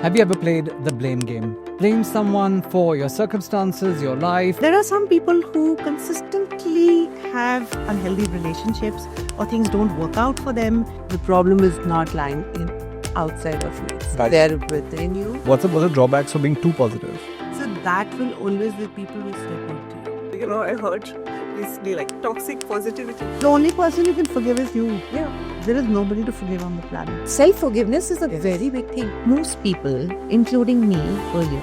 Have you ever played the blame game? Blame someone for your circumstances, your life. There are some people who consistently have unhealthy relationships or things don't work out for them. The problem is not lying in outside of you. It's there within you. What's the drawbacks for being too positive? So that will always be people who step up to you. I heard recently toxic positivity. The only person you can forgive is you. Yeah. There is nobody to forgive on the planet. Self-forgiveness is a very big thing. Most people, including me earlier,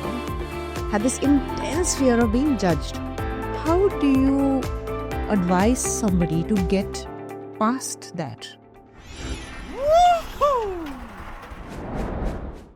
had this intense fear of being judged. How do you advise somebody to get past that?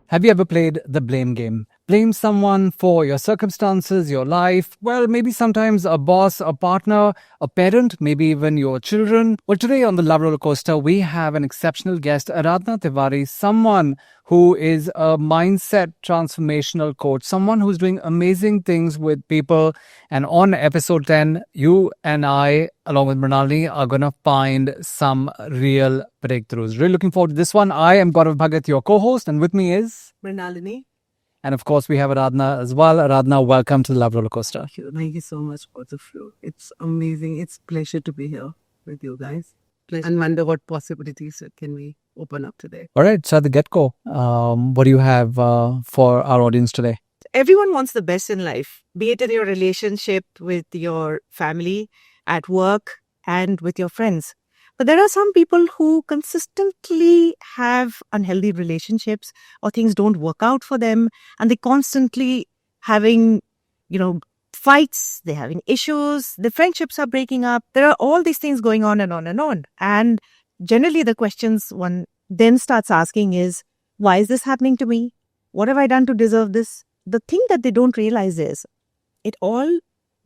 Have you ever played the blame game? Blame someone for your circumstances, your life. Well, maybe sometimes a boss, a partner, a parent, maybe even your children. Well, today on the Love Rollercoaster, we have an exceptional guest, Aradhana Tewari, someone who is a mindset transformational coach, someone who's doing amazing things with people. And on episode 10, you and I, along with Mrinalini, are going to find some real breakthroughs. Really looking forward to this one. I am Gaurav Bhagat, your co-host, and with me is Mrinalini. And of course, we have Aradhana as well. Aradhana, welcome to the Love Rollercoaster. Thank you so much for the flow. It's amazing. It's a pleasure to be here with you guys. And wonder what possibilities can we open up today. All right, so at the get-go, what do you have for our audience today? Everyone wants the best in life, be it in your relationship with your family, at work, and with your friends. But there are some people who consistently have unhealthy relationships or things don't work out for them, and they constantly having, fights, they're having issues, the friendships are breaking up. There are all these things going on and on and on. And generally the questions one then starts asking is, why is this happening to me? What have I done to deserve this? The thing that they don't realize is it all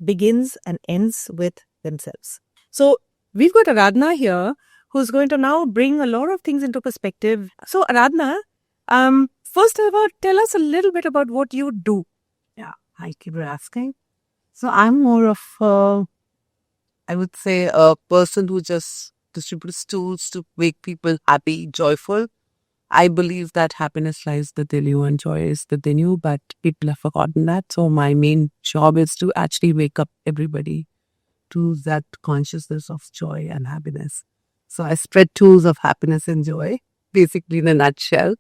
begins and ends with themselves. So we've got Aradhana here who's going to now bring a lot of things into perspective. So Aradhana, first of all, tell us a little bit about what you do. Yeah, thank you for asking. So I'm more of, I would say, a person who just distributes tools to make people happy, joyful. I believe that happiness lies within you and joy is within you, but people have forgotten that. So my main job is to actually wake up everybody to that consciousness of joy and happiness. So I spread tools of happiness and joy, basically in a nutshell.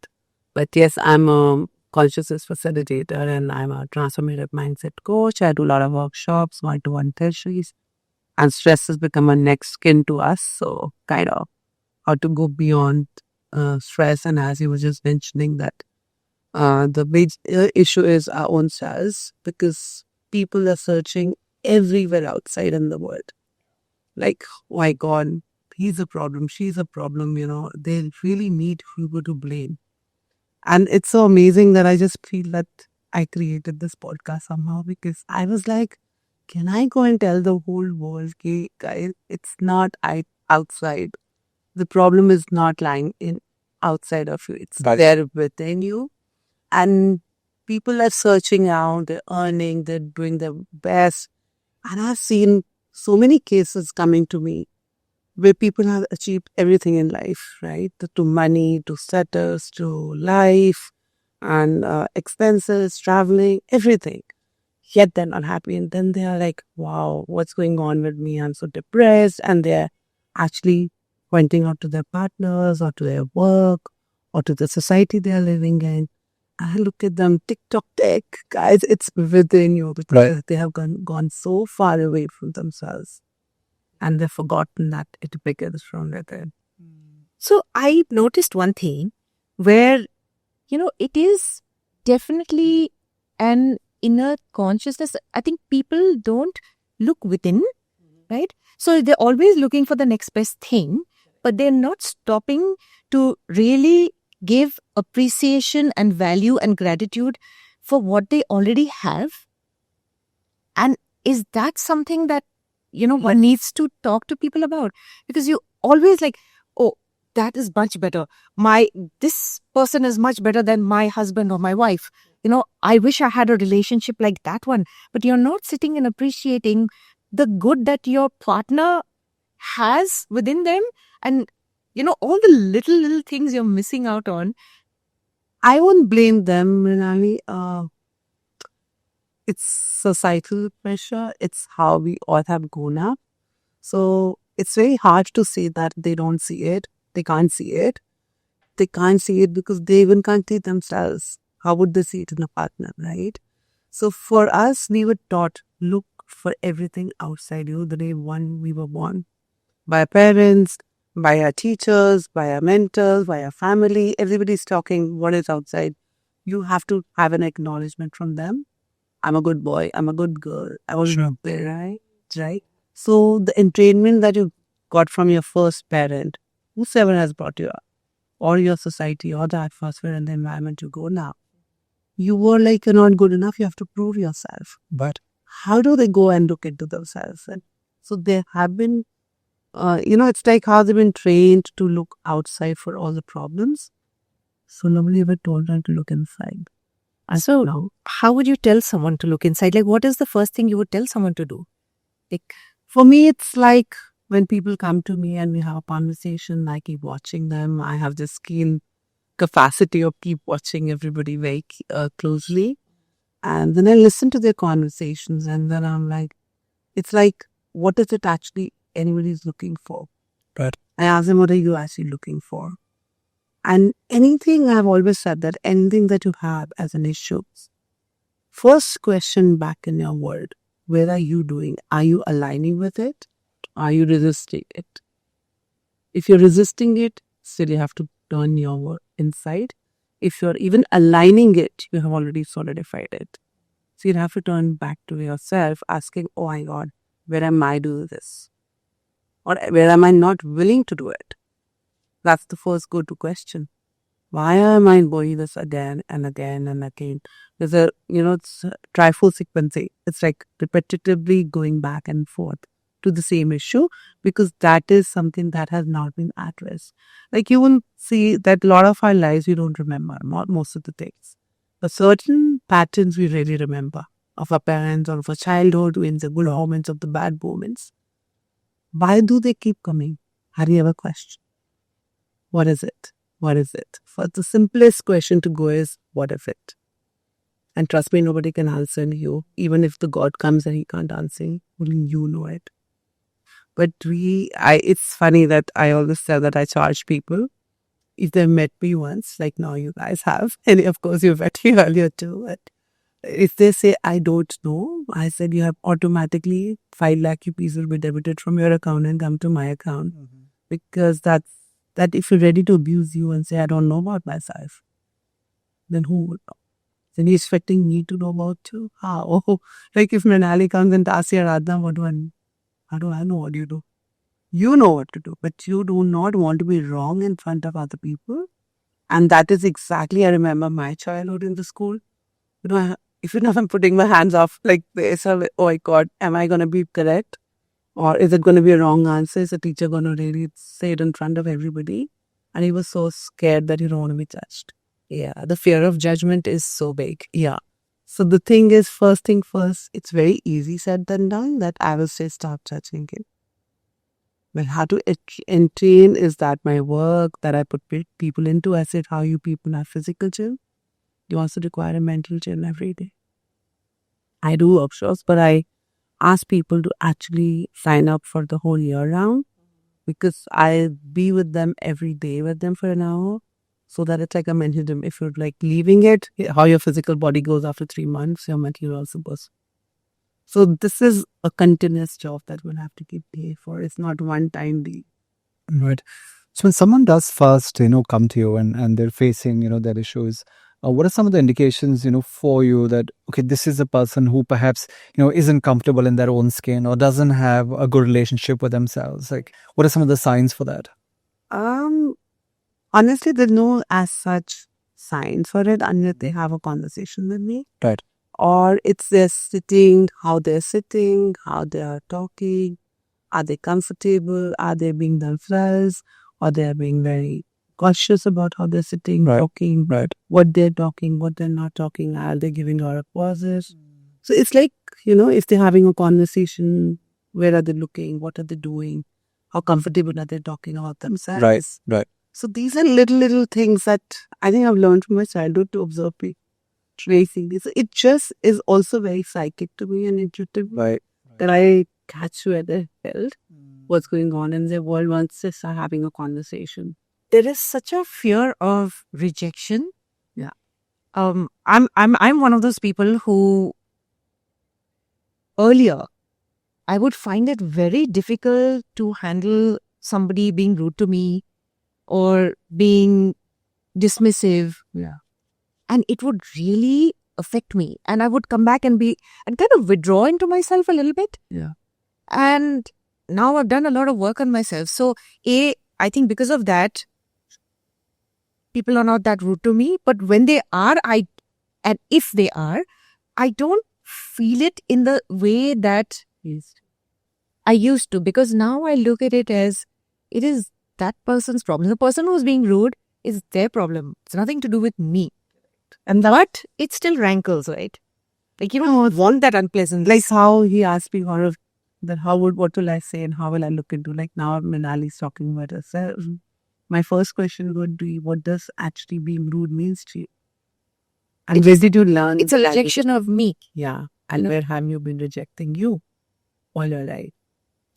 But yes, I'm a consciousness facilitator and I'm a transformative mindset coach. I do a lot of workshops, one-to-one tertiaries, and stress has become a next skin to us. So kind of how to go beyond stress. And as you were just mentioning that the major issue is our own selves, because people are searching everywhere outside in the world. Like, oh my God, he's a problem, she's a problem, they really need people to blame. And it's so amazing that I just feel that I created this podcast somehow, because I was like, can I go and tell the whole world, okay, guys, it's not outside. The problem is not lying in outside of you. It's there within you. And people are searching out, they're earning, they're doing their best. And I've seen so many cases coming to me where people have achieved everything in life, right? To money, to status, to life, and expenses, traveling, everything. Yet they're not happy. And then they are like, wow, what's going on with me? I'm so depressed. And they're actually pointing out to their partners or to their work or to the society they are living in. I look at them, TikTok tech, guys, it's within you, because they have gone so far away from themselves and they've forgotten that it begins from within. So I noticed one thing where, it is definitely an inner consciousness. I think people don't look within, right? So they're always looking for the next best thing, but they're not stopping to really give appreciation and value and gratitude for what they already have. And is that something that, one needs to talk to people about? Because you always like, oh, that is much better. This person is much better than my husband or my wife. I wish I had a relationship like that one. But you're not sitting and appreciating the good that your partner has within them, and all the little things you're missing out on. I won't blame them, Mrinalini. It's societal pressure. It's how we all have grown up. So it's very hard to say that they don't see it. They can't see it. They can't see it because they even can't see themselves. How would they see it in a partner, right? So for us, we were taught, look for everything outside you the day one we were born. By our parents, by our teachers, by our mentors, by our family. Everybody's talking what is outside. You have to have an acknowledgement from them. I'm a good boy. I'm a good girl. I was there, right? Right. So the entrainment that you got from your first parent, whosoever has brought you up, or your society, or the atmosphere and the environment you go now, you were like, you're not good enough. You have to prove yourself. But How do they go and look into themselves? And so there have been, it's like how they've been trained to look outside for all the problems. So nobody ever told them to look inside. And So- now, How would you tell someone to look inside? Like, what is the first thing you would tell someone to do? Like, for me, it's like when people come to me and we have a conversation, I keep watching them. I have this keen capacity of keep watching everybody very closely. And then I listen to their conversations and then I'm like, it's like, what is it actually anybody's looking for? Right. I ask them, what are you actually looking for? And anything, I've always said that anything that you have as an issue, first question back in your world, where are you doing? Are you aligning with it? Are you resisting it? If you're resisting it, still you have to turn your work inside. If you're even aligning it, you have already solidified it. So you have to turn back to yourself asking, oh my God, where am I doing this? Or where am I not willing to do it? That's the first go-to question. Why am I doing this again and again and again? There's it's trifle sequencing. It's like repetitively going back and forth to the same issue because that is something that has not been addressed. Like you will see that a lot of our lives we don't remember, not most of the things. But certain patterns we really remember of our parents or of our childhood, in the good moments, of the bad moments. Why do they keep coming? Have you ever questioned? What is it? What is it? For the simplest question to go is, what is it? And trust me, nobody can answer you. Even if the God comes and he can't answer you, only you know it. But it's funny that I always say that I charge people if they've met me once, like now you guys have, and of course you've met me earlier too. But if they say, I don't know, I said you have automatically 5 lakh rupees will be debited from your account and come to my account. Because that if you're ready to abuse you and say, I don't know about myself, then who would know? Then he's expecting me to know about you? How? Like if Mrinalini comes and asks you, Aradhana, what do I know? How do I know what you do? You know what to do, but you do not want to be wrong in front of other people. And that is exactly, I remember my childhood in the school. Even if I'm putting my hands off like this, oh my God, am I going to be correct? Or is it going to be a wrong answer? Is the teacher going to really say it in front of everybody? And he was so scared that he don't want to be judged. yeah, the fear of judgment is so big. Yeah. So the thing is, first thing first, it's very easy said than done that I will say stop judging it. But how to entrain is that my work that I put people into. I said, how you people have physical gym, you also require a mental gym every day. I do workshops, but I ask people to actually sign up for the whole year round because I be with them every day with them for an hour so that it's like a mental gym. If you're like leaving it, how your physical body goes after 3 months, your mental also goes. So this is a continuous job that we'll have to keep paying for. It's not one time deal. Right. So when someone does first, come to you and they're facing, their issues, what are some of the indications, for you that, okay, this is a person who perhaps, isn't comfortable in their own skin or doesn't have a good relationship with themselves? Like, what are some of the signs for that? Honestly, there's no as such signs for it unless they have a conversation with me. Right. Or it's their sitting, how they're sitting, how they are talking. Are they comfortable? Are they being themselves? Or they are being very cautious about how they're sitting, Right. talking, Right. what they're talking, what they're not talking. Are they giving a lot of pauses? So it's like, if they're having a conversation, where are they looking? What are they doing? How comfortable are they talking about themselves? Right. Right. So these are little things that I think I've learned from my childhood to observe people tracing this. It just is also very psychic to me and intuitive, right? That I catch you at the hilt, what's going on in their world once they start having a conversation. There is such a fear of rejection. Yeah. I'm one of those people who earlier I would find it very difficult to handle somebody being rude to me or being dismissive. Yeah. And it would really affect me. And I would come back and kind of withdraw into myself a little bit. Yeah. And now I've done a lot of work on myself. So, I think because of that, people are not that rude to me. But when they are, and if they are, I don't feel it in the way that Yes. I used to. Because now I look at it as it is that person's problem. The person who's being rude is their problem. It's nothing to do with me. But it still rankles, right? Like, you don't want that unpleasant. Like how he asked me, Gaurav, that what will I say and how will I look into? Like now Mrinalini's talking about herself. My first question would be, what does actually being rude means to you? And where did you learn? It's a that? rejection of me. Yeah. And where have you been rejecting you all your life?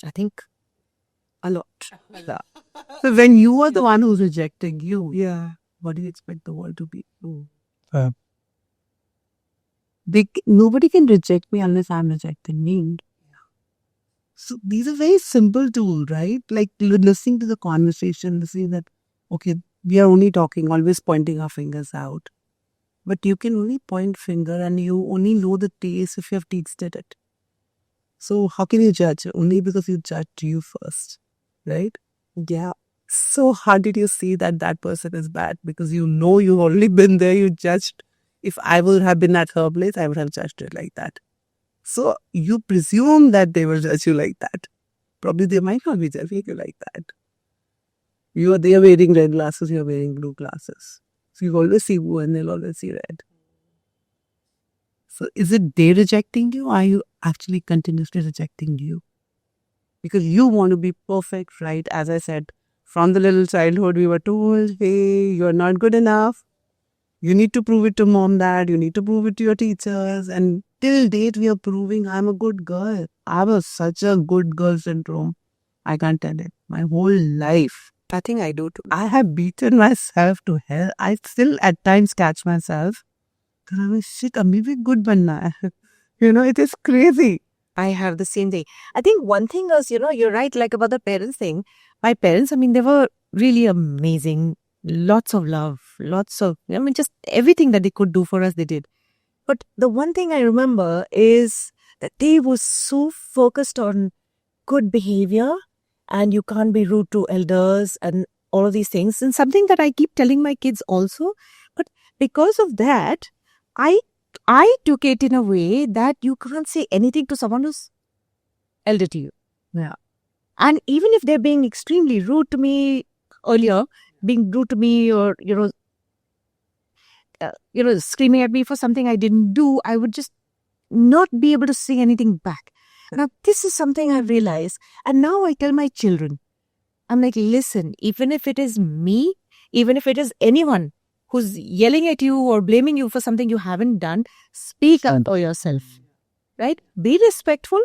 I think a lot. So when you are the one who's rejecting you, Yeah. what do you expect the world to be? Nobody can reject me unless I'm rejecting me. So these are very simple tools, right? Like listening to the conversation, listening that, okay, we are only talking, always pointing our fingers out. But you can only point finger and you only know the taste if you have tasted it. So how can you judge? Only because you judged you first, right? Yeah. So how did you see that that person is bad? Because you know you've already been there, you judged. If I would have been at her place, I would have judged it like that. So you presume that they will judge you like that. Probably they might not be judging you like that. They are wearing red glasses, you are wearing blue glasses. So you always see blue and they'll always see red. So is it they rejecting you or are you actually continuously rejecting you? Because you want to be perfect, right? As I said, from the little childhood, we were told, hey, you're not good enough. You need to prove it to mom, dad. You need to prove it to your teachers. And till date, we are proving I'm a good girl. I was such a good girl syndrome. I can't tell it. My whole life. I think I do too. I have beaten myself to hell. I still at times catch myself. That I'm like, shit, I'm maybe good banna hai. It is crazy. I have the same thing. I think one thing is, you're right, like about the parents thing. My parents, they were really amazing. Lots of love, just everything that they could do for us, they did. But the one thing I remember is that they were so focused on good behavior and you can't be rude to elders and all of these things. And something that I keep telling my kids also. But because of that, I took it in a way that you can't say anything to someone who's elder to you. Yeah. And even if they're being extremely rude to me earlier, being rude to me or, screaming at me for something I didn't do, I would just not be able to say anything back. Now, this is something I've realized. And now I tell my children, I'm like, listen, even if it is me, even if it is anyone who's yelling at you or blaming you for something you haven't done, speak up for yourself, right? Be respectful.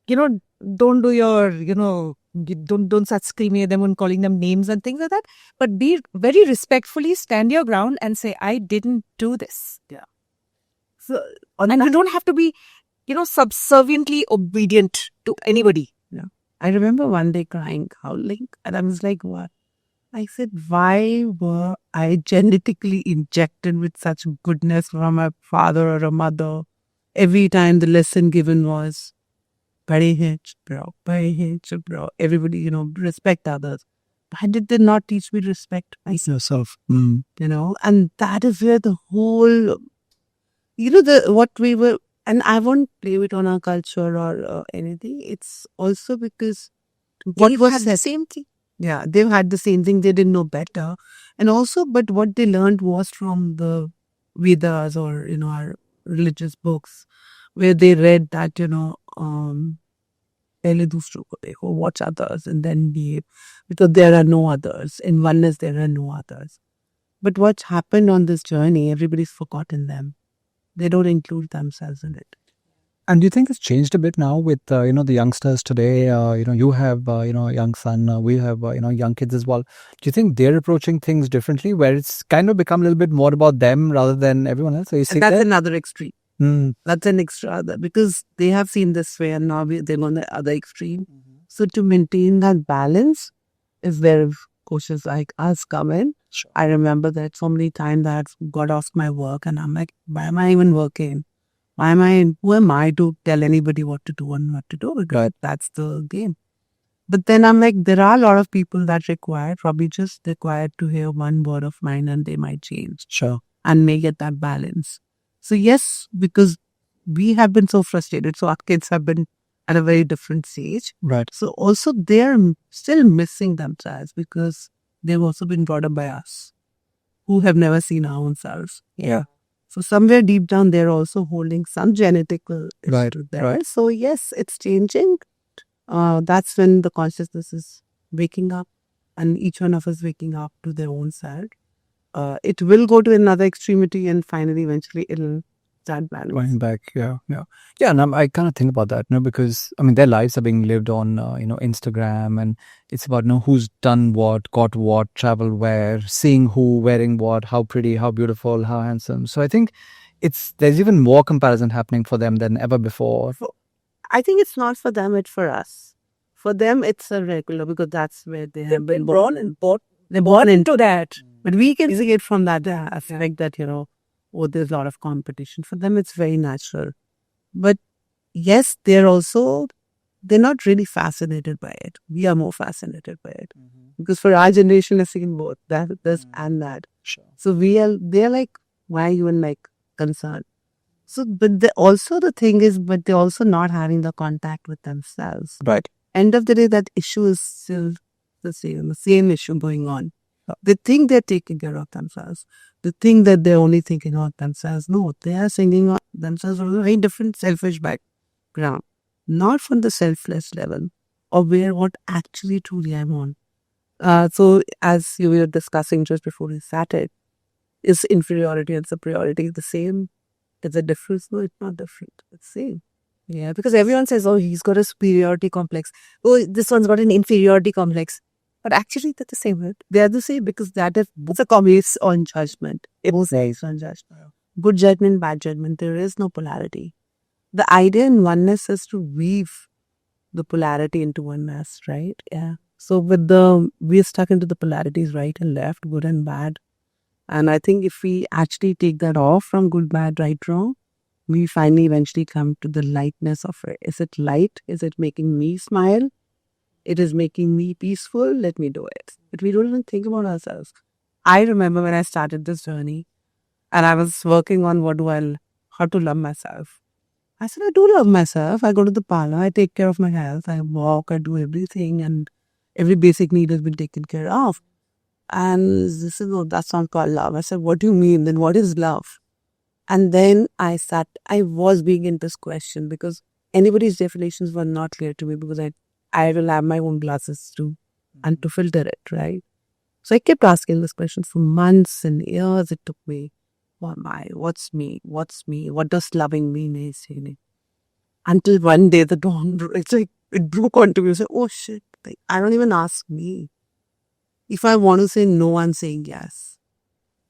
Don't do your, don't start screaming at them and calling them names and things like that. But be very respectfully, stand your ground and say, I didn't do this. Yeah. So, and you don't have to be, subserviently obedient to anybody. Yeah. I remember one day crying, howling, and I was like, what? I said, why were I genetically injected with such goodness from a father or a mother? Every time the lesson given was, bade hai, chup raho. Everybody, respect others. Why did they not teach me to respect myself? And that is where the whole, what we were, and I won't blame it on our culture or anything. It's also because what was the same thing. Yeah, they've had the same thing. They didn't know better. And also, but what they learned was from the Vedas or, our religious books, where they read that, पहले दूसरों को देखो, watch others and then behave. Because there are no others. In oneness, there are no others. But what's happened on this journey, everybody's forgotten them. They don't include themselves in it. And do you think it's changed a bit now with the youngsters today? You have a young son. We have young kids as well. Do you think they're approaching things differently, where it's kind of become a little bit more about them rather than everyone else? So you see And that's that? another extreme. That's an extra other, because they have seen this way and now they're on the other extreme. So to maintain that balance is where coaches like us come in. Sure. I remember that so many times that I've got off my work and I'm like, why am I even working? Who am I to tell anybody what to do and what to do? Because that's the game. But then I'm like, there are a lot of people that probably just required to hear one word of mine and they might change Sure. and may get that balance. So yes, because we have been so frustrated. So our kids have been at a very different stage. Right. So also they're still missing themselves because they've also been brought up by us who have never seen our own selves. Yeah. So somewhere deep down, they're also holding some genetical Right, issue there. right. So yes, it's changing. That's when the consciousness is waking up and each one of us waking up to their own side. It will go to another extremity and finally, eventually, it'll start balance. Going back, yeah. And I kind of think about that, because their lives are being lived on, Instagram, and it's about who's done what, got what, traveled where, seeing who, wearing what, how pretty, how beautiful, how handsome. So I think there's even more comparison happening for them than ever before. I think it's not for them; it's for us. For them, it's a regular because that's where they have been born. They're born into that, but we can see it from that aspect that there's a lot of competition. For them, it's very natural. But yes, they're not really fascinated by it. We are more fascinated by it. Because for our generation, has seen both this and that. Sure. So they're like, why are you even concerned? So, but the thing is, but they're also not having the contact with themselves. Right. End of the day, that issue is still the same issue going on. They think they're taking care of themselves. They think that they're only thinking of themselves. No, they are thinking of themselves from a very different selfish background. Not from the selfless level or what actually truly I want. So as you were discussing just before we started, is inferiority and superiority the same? Is it different? No, it's not different. It's same. Yeah, because everyone says, oh, he's got a superiority complex. Oh, this one's got an inferiority complex. But actually, they're the same, right? They are the same because that is both based on judgment. Both based on judgment. Good judgment, bad judgment. There is no polarity. The idea in oneness is to weave the polarity into oneness, right? Yeah. So we're stuck into the polarities, right and left, good and bad. And I think if we actually take that off from good, bad, right, wrong, we finally eventually come to the lightness of it. Is it light? Is it making me smile? It is making me peaceful. Let me do it. But we don't even think about ourselves. I remember when I started this journey and I was working on how to love myself. I said, I do love myself. I go to the parlor. I take care of my health. I walk. I do everything. And every basic need has been taken care of. And this is, no, that's not called love. I said, what do you mean? Then what is love? And then I was being in this question because anybody's definitions were not clear to me because I will have my own glasses too and to filter it, right? So I kept asking this question for months and years. It took me, what am I? What's me? What's me? What does loving mean? Until one day the dawn, it's like it broke onto me. I said, oh shit, I don't even ask me. If I want to say no, I'm saying yes.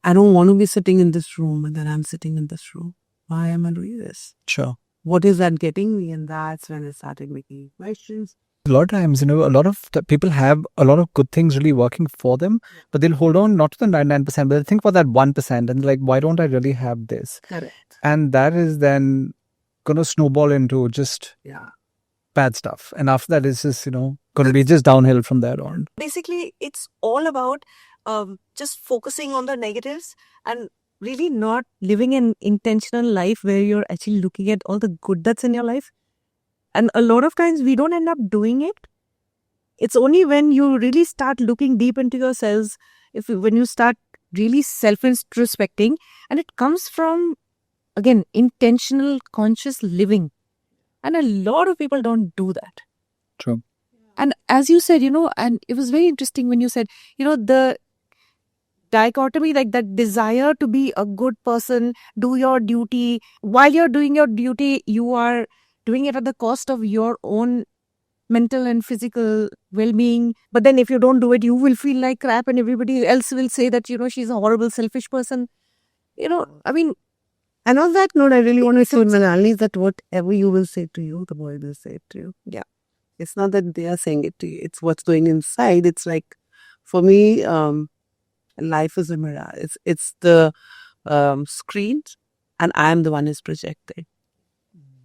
I don't want to be sitting in this room and then I'm sitting in this room. Why am I doing this? Sure. What is that getting me? And that's when I started making questions. A lot of times, a lot of people have a lot of good things really working for them, but they'll hold on not to the 99%, but they'll think about that 1% and like, why don't I really have this? Correct. And that is then going to snowball into just bad stuff. And after that, it's just, going to be just downhill from there on. Basically, it's all about just focusing on the negatives and really not Living an intentional life where you're actually looking at all the good that's in your life. And a lot of times we don't end up doing it. It's only when you really start looking deep into yourselves, when you start really self-introspecting, and it comes from, again, intentional, conscious living. And a lot of people don't do that. True. And as you said, and it was very interesting when you said, the dichotomy, like that desire to be a good person, do your duty. While you're doing your duty, you are doing it at the cost of your own mental and physical well-being. But then if you don't do it, you will feel like crap and everybody else will say that, she's a horrible, selfish person. I mean, And on that note, I really want to say, Mrinalini, that whatever you will say to you, the boy will say it to you. Yeah. It's not that they are saying it to you. It's what's going inside. It's like, for me, life is a mirror. It's the screen, and I am the one who's projecting.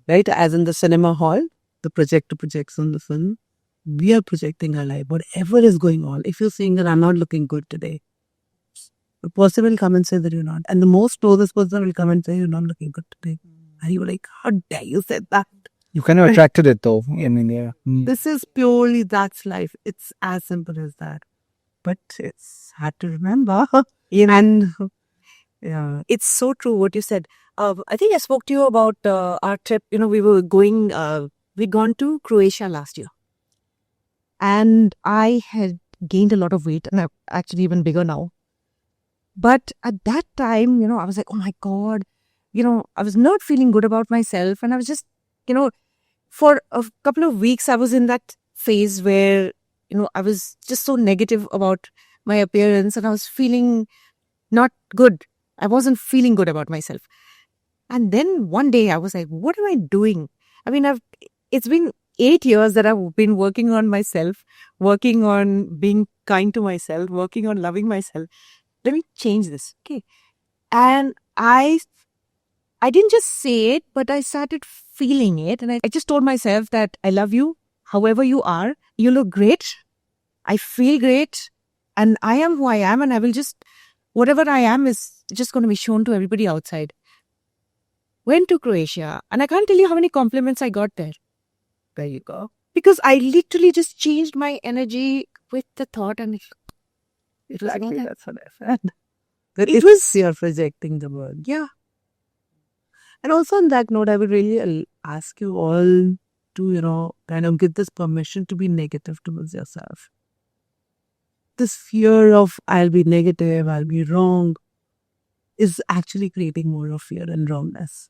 Right? As in the cinema hall, the projector projects on the film. We are projecting our life. Whatever is going on. If you're saying that I'm not looking good today, the person will come and say that you're not. And the most closest person will come and say you're not looking good today. And you're like, how dare you said that? You kind of attracted it though in India. This is purely, that's life. It's as simple as that. But it's hard to remember. And yeah. It's so true what you said. I think I spoke to you about our trip. We were going, we'd gone to Croatia last year. And I had gained a lot of weight and I'm actually even bigger now. But at that time, I was like, oh my God, I was not feeling good about myself. And I was just, for a couple of weeks, I was in that phase where, I was just so negative about my appearance and I was feeling not good. I wasn't feeling good about myself. And then one day I was like, what am I doing? I mean, it's been 8 years that I've been working on myself, working on being kind to myself, working on loving myself. Let me change this. Okay. And I didn't just say it, but I started feeling it. And I just told myself that I love you, however you are. You look great. I feel great. And I am who I am. And I will just, whatever I am is just going to be shown to everybody outside. Went to Croatia. And I can't tell you how many compliments I got there. There you go. Because I literally just changed my energy with the thought and it was Exactly, like that. that's what I said. That It it was- was you're projecting the word. Yeah. And also on that note, I would really ask you all to, kind of give this permission to be negative towards yourself. This fear of I'll be negative, I'll be wrong, is actually creating more of fear and wrongness.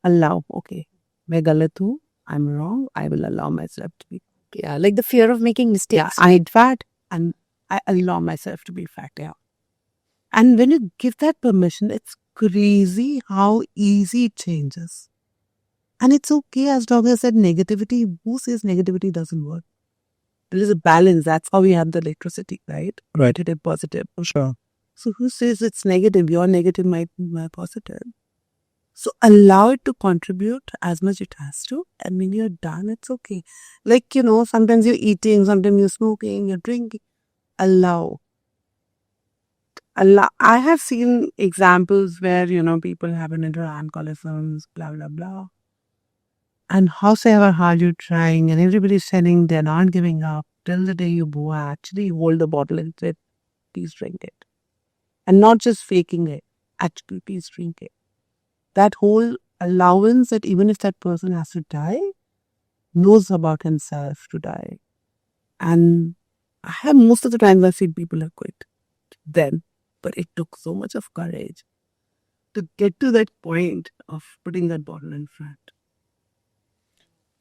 Allow, okay, मैं गलत हूँ, I'm wrong, I will allow myself to be. Yeah. Like the fear of making mistakes. Yeah, I'm fat and I allow myself to be fat, yeah. And when you give that permission, it's crazy how easy it changes. And it's okay, as long as that negativity, who says negativity doesn't work? There is a balance. That's how we have the electricity, right? Right. Negative, positive. Sure. So who says it's negative? Your negative might be my positive. So allow it to contribute as much it has to. And when you're done, it's okay. Like, sometimes you're eating, sometimes you're smoking, you're drinking. Allow. I have seen examples where, people have an alcoholism, blah, blah, blah. And howsoever hard you're trying, and everybody's saying they're not giving up, till the day you go, actually hold the bottle and say, please drink it. And not just faking it, actually, please drink it. That whole allowance that even if that person has to die, knows about himself to die. And I have most of the times I've seen people have quit then. But it took so much of courage to get to that point of putting that bottle in front.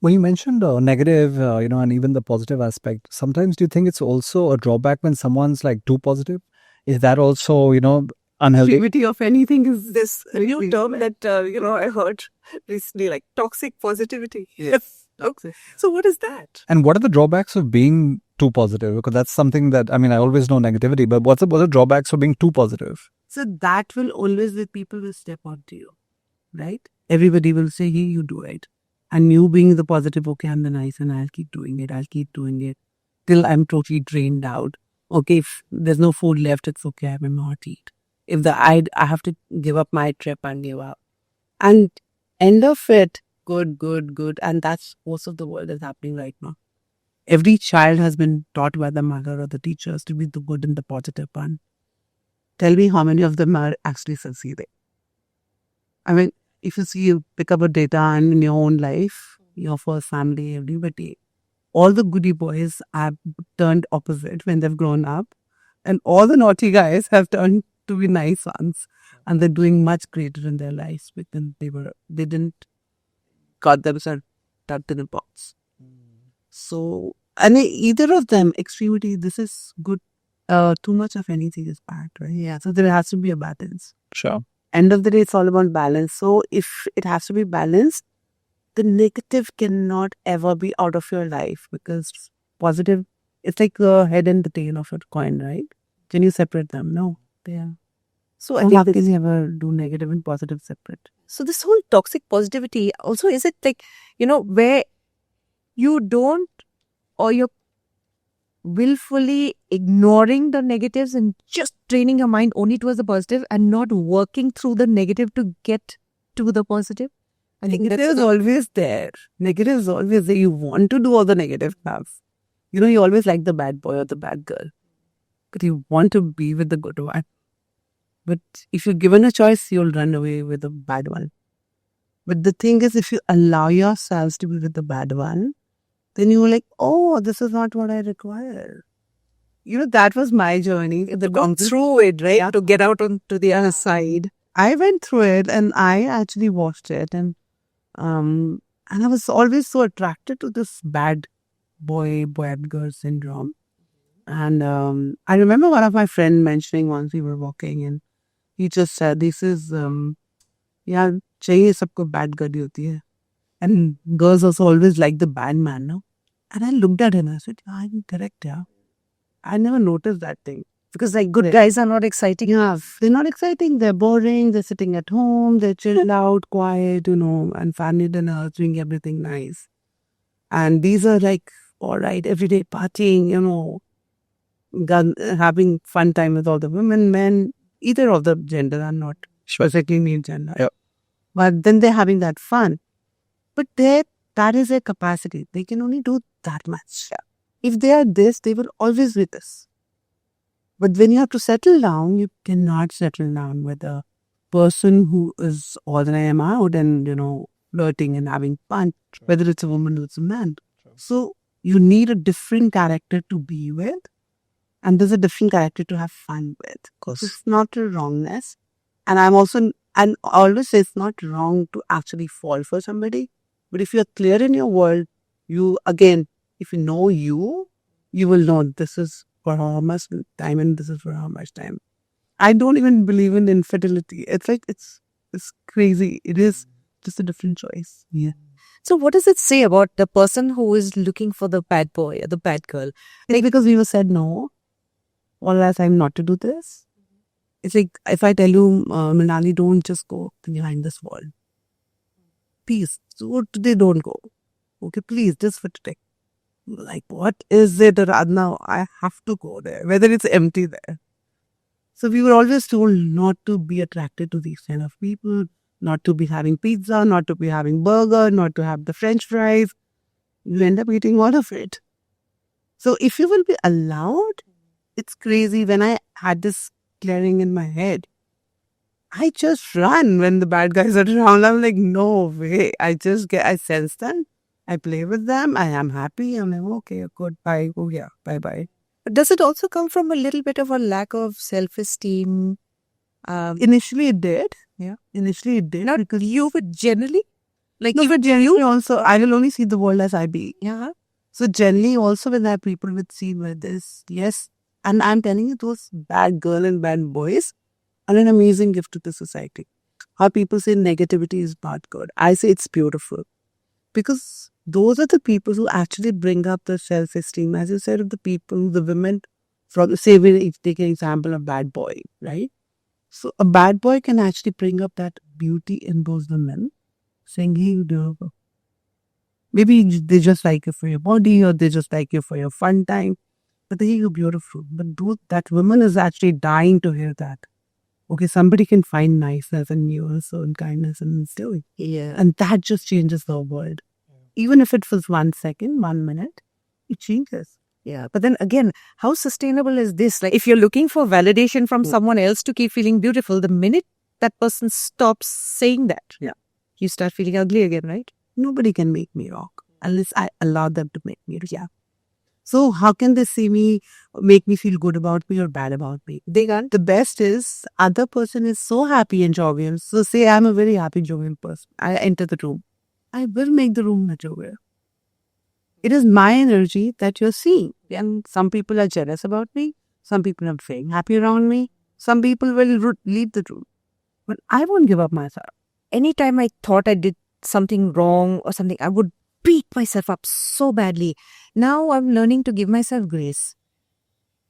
When you mentioned negative, and even the positive aspect, sometimes do you think it's also a drawback when someone's like too positive? Is that also, unhealthy? Positivity of anything is This new term that, I heard recently, like toxic positivity. Yes. Okay. So what is that? And what are the drawbacks of being too positive? Because that's something that, I always know negativity, but what are the drawbacks of being too positive? So that will always be people will step onto you, right? Everybody will say, hey, you do it. And you being the positive, okay, I'm the nice and I'll keep doing it till I'm totally drained out. Okay, if there's no food left, it's okay, I will not eat. If I have to give up my trip and give up. And end of it, good. And that's most of the world is happening right now. Every child has been taught by the mother or the teachers to be the good and the positive one. Tell me how many of them are actually succeeding. If you pick up a data and in your own life, your first family, everybody, all the goody boys have turned opposite when they've grown up, and all the naughty guys have turned to be nice ones, and they're doing much greater in their lives because they didn't got themselves tucked in a box. So, and either of them, extremity, this is good. Too much of anything is bad, right? Yeah. So there has to be a balance. Sure. End of the day, it's all about balance. So if it has to be balanced, the negative cannot ever be out of your life because positive, it's like the head and the tail of a coin, right? Can you separate them? No. Yeah. So I How think can you ever do negative and positive separate? so this whole toxic positivity also, is it like, where you don't, or you're willfully ignoring the negatives and just training your mind only towards the positive and not working through the negative to get to the positive? I think Negative that's is always there. Negative is always there. You want to do all the negative stuff. You always like the bad boy or the bad girl. But you want to be with the good one. But if you're given a choice, you'll run away with the bad one. But the thing is, if you allow yourselves to be with the bad one, then you're like, oh, this is not what I require. That was my journey. The go through it, right? Yeah. To get out onto the other side. I went through it and I actually watched it, and I was always so attracted to this bad bad girl syndrome. And I remember one of my friends mentioning once we were walking, and he just said, "This is yeah, चाहिए सबको bad girl hoti hai." And girls also always like the bad man, no? And I looked at him and I said, I'm correct, yeah. I never noticed that thing. Because good guys are not exciting. Yeah, they're not exciting. They're boring. They're sitting at home. They're chilled out, quiet, and family dinner, doing everything nice. And these are like, all right, everyday partying, having fun time with all the women, men, either of the gender are not specifically male gender. Yep. But then they're having that fun. But that is their capacity. They can only do that much. Yeah. If they are this, they will always be this. But when you have to settle down, you cannot settle down with a person who is all the time out and, flirting and having fun, whether it's a woman or it's a man. So you need a different character to be with, and there's a different character to have fun with. Because it's not a wrongness. And I always say it's not wrong to actually fall for somebody. But if you're clear in your world, if you know you will know this is for how much time and this is for how much time. I don't even believe in infidelity. It's like, it's crazy. It is just a different choice. Yeah. So what does it say about the person who is looking for the bad boy or the bad girl? It's because we were said no all the time not to do this. It's like, if I tell you, Mrinalini, don't just go behind this wall. Please, so today don't go. Okay, please, just for today. Like, what is it, Aradhana? I have to go there, whether it's empty there. So we were always told not to be attracted to these kind of people, not to be having pizza, not to be having burger, not to have the French fries. You end up eating all of it. So if you will be allowed, it's crazy. When I had this clearing in my head, I just run when the bad guys are around. I'm like, no way. I sense them. I play with them. I am happy. I'm like, okay, good. Bye. Oh yeah. Bye. But does it also come from a little bit of a lack of self-esteem? Initially it did. Yeah. Initially it did. Not because you, but generally? Like no, but generally also, I will only see the world as I be. Yeah. So generally also when I people would see with this, yes. And I'm telling you, those bad girl and bad boys are an amazing gift to the society. How people say negativity is not good. I say it's beautiful. Because those are the people who actually bring up the self-esteem. As you said, the people, the women, say we take an example of bad boy, right? So a bad boy can actually bring up that beauty in those women, saying, hey, maybe they just like you for your body or they just like you for your fun time. But they are beautiful. But that woman is actually dying to hear that. Okay, somebody can find niceness and nuance and kindness and doing. Yeah. And that just changes the world. Even if it was 1 second, 1 minute, it changes. Yeah. But then again, how sustainable is this? Like, if you're looking for validation from someone else to keep feeling beautiful, the minute that person stops saying that, Yeah, you start feeling ugly again, right? nobody can make me rock. unless I allow them to make me react. So how can they see me, make me feel good about me or bad about me? They can't. The best is other person is so happy and jovial. So say I'm a very happy, jovial person. I enter the room. I will make the room not jovial. It is my energy that you're seeing. And some people are jealous about me. Some people are very happy around me. Some people will leave the room. But I won't give up myself. Anytime I thought I did something wrong or something, I would beat myself up so badly. Now I'm learning to give myself grace.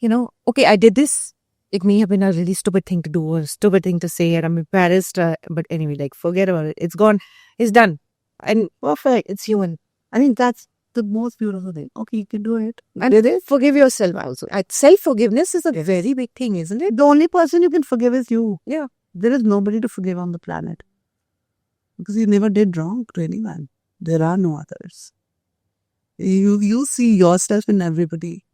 Okay, I did this. It may have been a really stupid thing to do or a stupid thing to say, and I'm embarrassed. But anyway, forget about it. It's gone. It's done. And perfect. It's human. I think that's the most beautiful thing. Okay, you can do it. And Did it? forgive yourself also. Self-forgiveness is a very big thing, isn't it? The only person you can forgive is you. Yeah. There is nobody to forgive on the planet. Because you never did wrong to anyone. There are no others. You see yourself in everybody.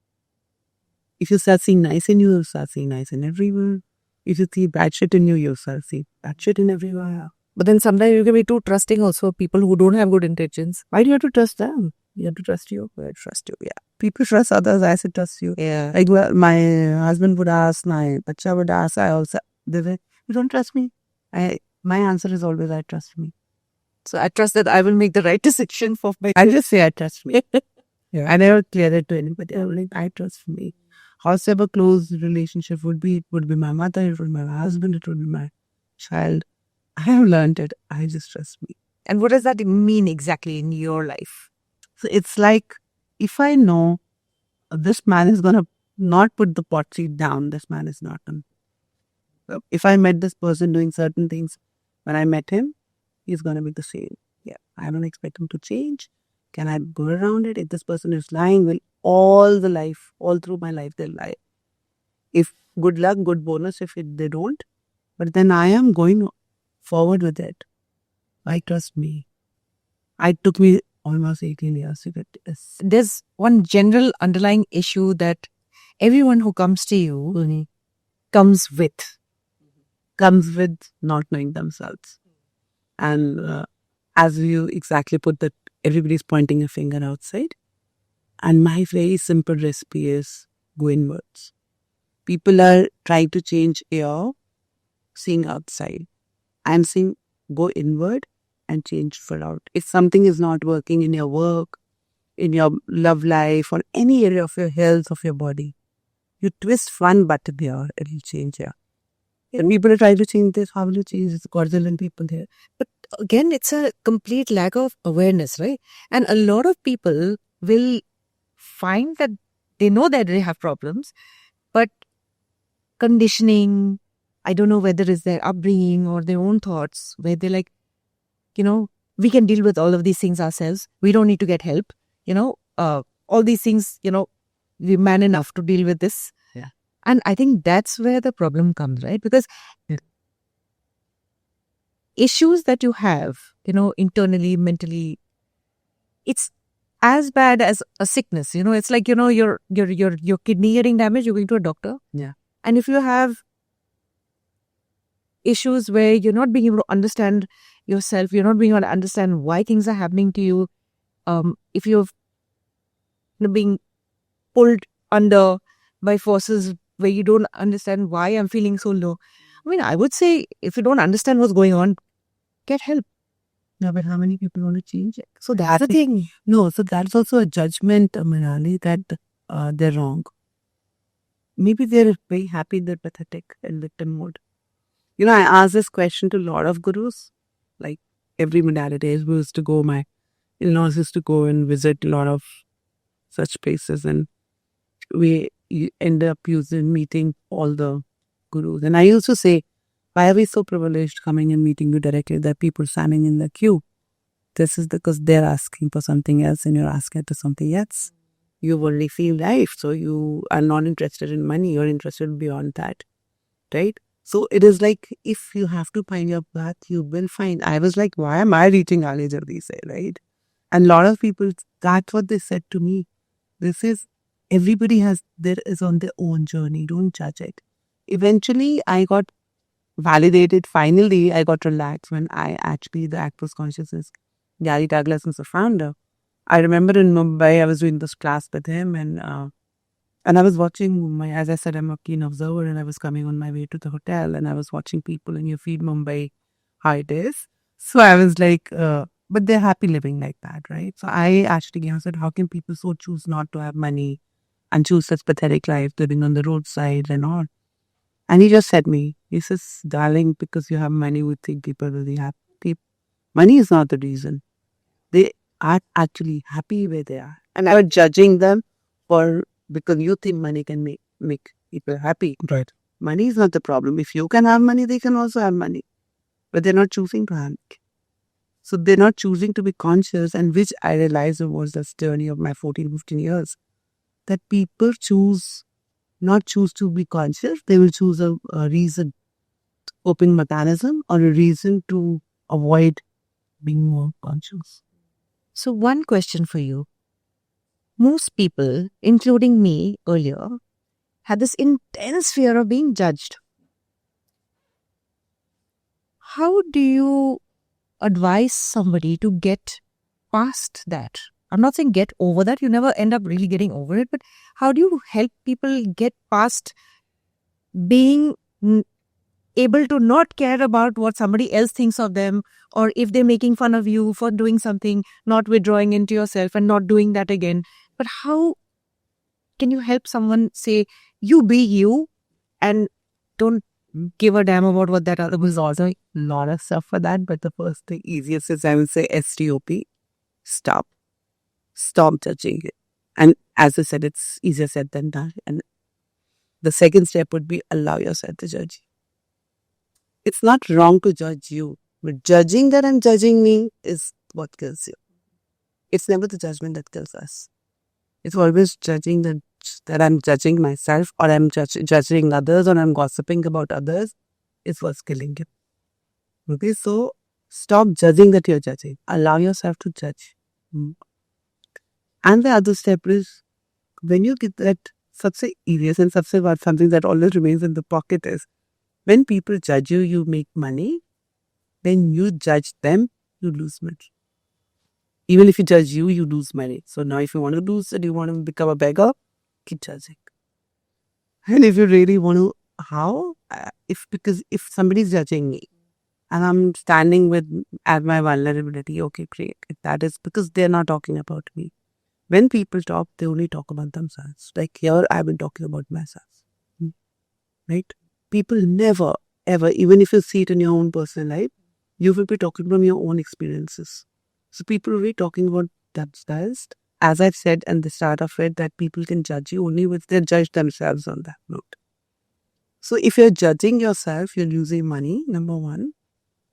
If you start seeing nice in you, you'll start seeing nice in everyone. If you see bad shit in you, you'll start seeing bad shit in everyone. But then sometimes you can be too trusting also of people who don't have good intentions. Why do you have to trust them? You have to trust you. I trust you, yeah. People trust others. I said trust you. Yeah. Like my husband would ask, my bacha would ask, I also, they say, you don't trust me? My answer is always, I trust me. So I trust that I will make the right decision for my... I just say I trust me. Yeah. I never clear it to anybody. I'm like, I trust me. However close relationship would be, it would be my mother, it would be my husband, it would be my child. I have learned it. I just trust me. And what does that mean exactly in your life? So it's like, if I know this man is going to not put the pot seed down, this man is not going to. So if I met this person doing certain things, when I met him, he's going to be the same. Yeah. I don't expect him to change. Can I go around it? If this person is lying, will all through my life, they'll lie. If good luck, good bonus, they don't. But then I am going forward with it. I trust me. It took me almost 18 years to get this. There's one general underlying issue that everyone who comes to you comes with not knowing themselves. And as you exactly put that, everybody's pointing a finger outside. And my very simple recipe is go inwards. People are trying to change your seeing outside. I'm saying go inward and change for out. If something is not working in your work, in your love life, or any area of your health, of your body, you twist one button here, it'll change here. And people are trying to change this. How will you change this? Godzillion people there. But again, it's a complete lack of awareness, right? And a lot of people will find that they know that they have problems, but conditioning, I don't know whether it's their upbringing or their own thoughts, where they're like, we can deal with all of these things ourselves. We don't need to get help. All these things, we're man enough to deal with this. Yeah. And I think that's where the problem comes, right? Because issues that you have, internally, mentally, it's as bad as a sickness. It's like, your kidney getting damaged, you're going to a doctor. Yeah. And if you have issues where you're not being able to understand yourself, you're not being able to understand why things are happening to you, if you're being pulled under by forces where you don't understand why I'm feeling so low. I mean, I would say if you don't understand what's going on, get help. No, but how many people want to change it? So that's the thing. No, so that's also a judgment, Mrinalini, that they're wrong. Maybe they're very happy, they're pathetic and victim mode. I asked this question to a lot of gurus, like every modality. We used to go, my in-laws used to go and visit a lot of such places, and we end up meeting all the gurus. And I used to say, why are we so privileged coming and meeting you directly? There are people standing in the queue. This is because they're asking for something else and you're asking for something else. You only feel life, so you are not interested in money. You're interested beyond that, right? So it is like, if you have to find your path, you will find. I was like, why am I reaching Aale Jaldi se, right? And a lot of people, that's what they said to me. This is, everybody is on their own journey. Don't judge it. Eventually, I got validated. Finally, I got relaxed when the Actors Consciousness, Gary Douglas is the founder. I remember in Mumbai, I was doing this class with him, and I was watching as I said, I'm a keen observer, and I was coming on my way to the hotel, and I was watching people, and you feed Mumbai how it is. So I was like, but they're happy living like that, right? So I actually came and said, how can people so choose not to have money and choose such pathetic life, living on the roadside and all? And he just said me, he says, darling, because you have money, we think people will be happy. Money is not the reason. They are actually happy where they are. And I was judging them for because you think money can make people happy. Right. Money is not the problem. If you can have money, they can also have money. But they're not choosing to have it. So they're not choosing to be conscious, and which I realized was this journey of my 14, 15 years. That people not choose to be conscious, they will choose a reason, coping mechanism, or a reason to avoid being more conscious. So, one question for you. Most people, including me earlier, had this intense fear of being judged. How do you advise somebody to get past that? I'm not saying get over that. You never end up really getting over it. But how do you help people get past being able to not care about what somebody else thinks of them, or if they're making fun of you for doing something, not withdrawing into yourself and not doing that again? But how can you help someone say, you be you and don't give a damn about what that other was also? A lot of stuff for that, but the first thing, easiest is I would say STOP, stop. Stop judging it. And as I said, it's easier said than done. And the second step would be allow yourself to judge. It's not wrong to judge you, but judging that I'm judging me is what kills you. It's never the judgment that kills us. It's always judging that I'm judging myself, or I'm judging others, or I'm gossiping about others. It's what's killing you. Okay, so stop judging that you're judging. Allow yourself to judge. And the other step is when you get that सबसे easiest and सबसे बात something that always remains in the pocket is when people judge you, you make money. When you judge them, you lose money. Even if you judge you, you lose money. So now if you want to lose it, you want to become a beggar, keep judging. And if you really want to, how? Because if somebody's judging me and I'm standing at my vulnerability, okay, great. That is because they're not talking about me. When people talk, they only talk about themselves. Like here, I've been talking about myself. Right? People never, ever, even if you see it in your own personal life, you will be talking from your own experiences. So people will be talking about themselves. As I've said at the start of it, that people can judge you only if they judge themselves on that note. So if you're judging yourself, you're losing money, number one.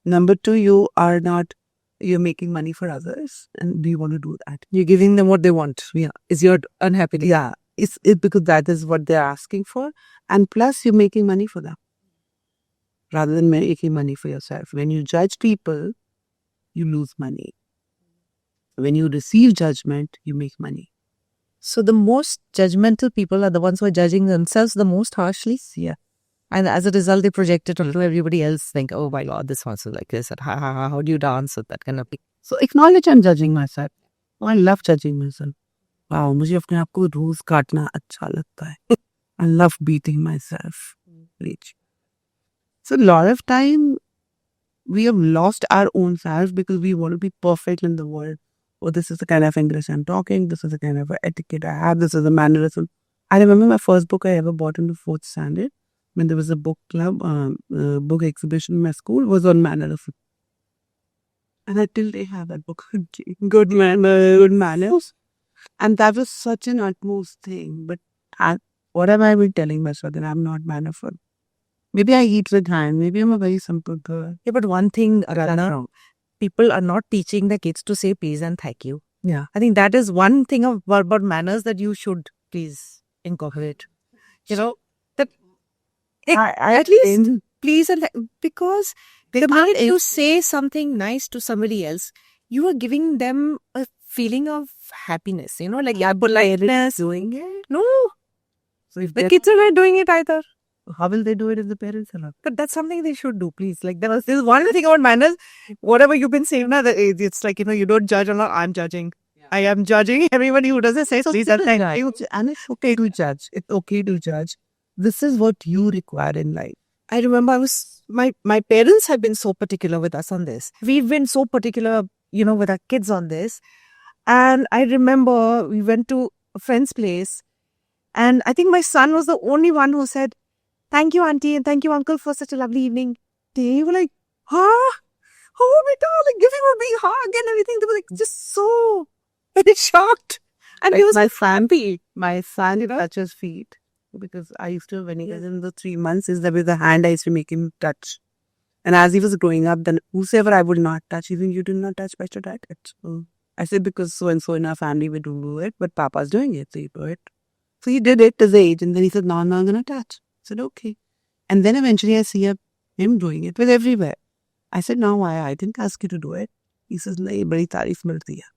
Number two, you're making money for others. And do you want to do that? You're giving them what they want. Yeah. Is your unhappiness. Yeah. It's because that is what they're asking for. And plus, you're making money for them rather than making money for yourself. When you judge people, you lose money. When you receive judgment, you make money. So the most judgmental people are the ones who are judging themselves the most harshly. Yeah. And as a result, they project it onto everybody else. Think, oh my God, this one's like this. And how do you dance with that kind of thing? So acknowledge I'm judging myself. Oh, I love judging myself. Wow, मुझे अपने आप को रोज काटना अच्छा लगता है. I love beating myself. So a lot of time, we have lost our own selves because we want to be perfect in the world. Oh, this is the kind of English I'm talking. This is the kind of etiquette I have. This is the mannerism. I remember my first book I ever bought in the 4th standard when there was a book club, book exhibition in my school was on mannerism. And until they have that book, good manners. And that was such an utmost thing. But what am I been telling myself that I'm not mannerful? Maybe I eat with hand. Maybe I'm a very simple girl. Yeah, but one thing, Aradhana, people are not teaching their kids to say please and thank you. Yeah. I think that is one thing about manners that you should please incorporate. You know, that at least please and because the minute you say something nice to somebody else, you are giving them a feeling of happiness. You know, like politeness. Doing it? No. So if the kids are not doing it either. How will they do it if the parents are not? But that's something they should do, please. Like there's one thing about manners. Whatever you've been saying now, it's like, you don't judge or not. I'm judging. Yeah. I am judging everybody who doesn't say So please it's and thank you. and it's okay to judge. It's okay to judge. This is what you require in life. I remember my parents have been so particular with us on this. We've been so particular, with our kids on this. And I remember we went to a friend's place, and I think my son was the only one who said, "Thank you, auntie, and thank you, uncle, for such a lovely evening." They were like, "Huh? Oh, beta, like give him a big hug and everything." They were like just so very shocked. And he was happy. My son touches feet because I used to, when he was in the 3 months, is that with the hand I used to make him touch. And as he was growing up, then whosoever I would not touch, even you did not touch, why should I touch? So I said, because so and so in our family we do it, but Papa's doing it, so you do it. So he did it at his age, and then he said, no, I'm not going to touch. I said, okay. And then eventually I see him doing it with everywhere. I said, no, why? I didn't ask you to do it. He says, nahi, badi tareef milti hai.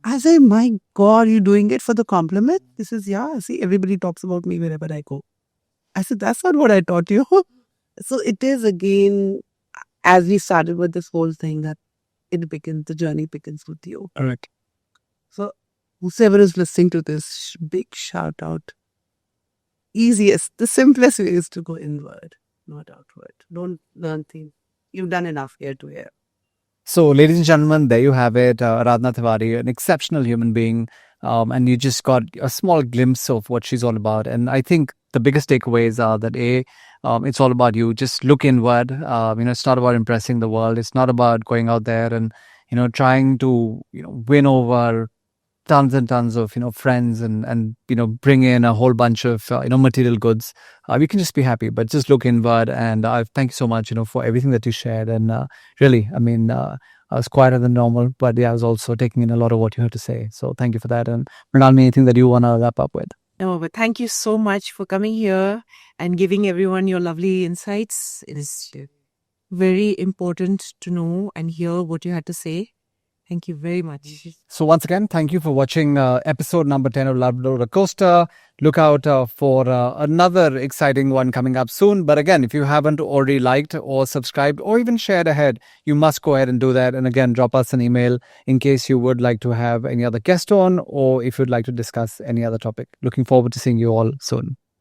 I said, my God, you doing it for the compliment? This is, yeah, see, everybody talks about me wherever I go. I said, that's not what I taught you. So it is again, as we started with this whole thing, that the journey begins with you. All right. So whoever is listening to this, big shout out. Easiest, the simplest way is to go inward, not outward. Don't learn things. You've done enough here to here. So, ladies and gentlemen, there you have it. Aradhana Tewari, an exceptional human being. And you just got a small glimpse of what she's all about. And I think the biggest takeaways are that it's all about you. Just look inward. It's not about impressing the world. It's not about going out there and, trying to, win over tons and tons of, friends and bring in a whole bunch of, material goods. You can just be happy, but just look inward. And I thank you so much, for everything that you shared. And really, I was quieter than normal, but yeah, I was also taking in a lot of what you had to say. So thank you for that. And Mrinalini, anything that you want to wrap up with? No, but thank you so much for coming here and giving everyone your lovely insights. It is very important to know and hear what you had to say. Thank you very much. So once again, thank you for watching episode number 10 of Rollercoaster. Look out for another exciting one coming up soon. But again, if you haven't already liked or subscribed or even shared ahead, you must go ahead and do that. And again, drop us an email in case you would like to have any other guest on or if you'd like to discuss any other topic. Looking forward to seeing you all soon.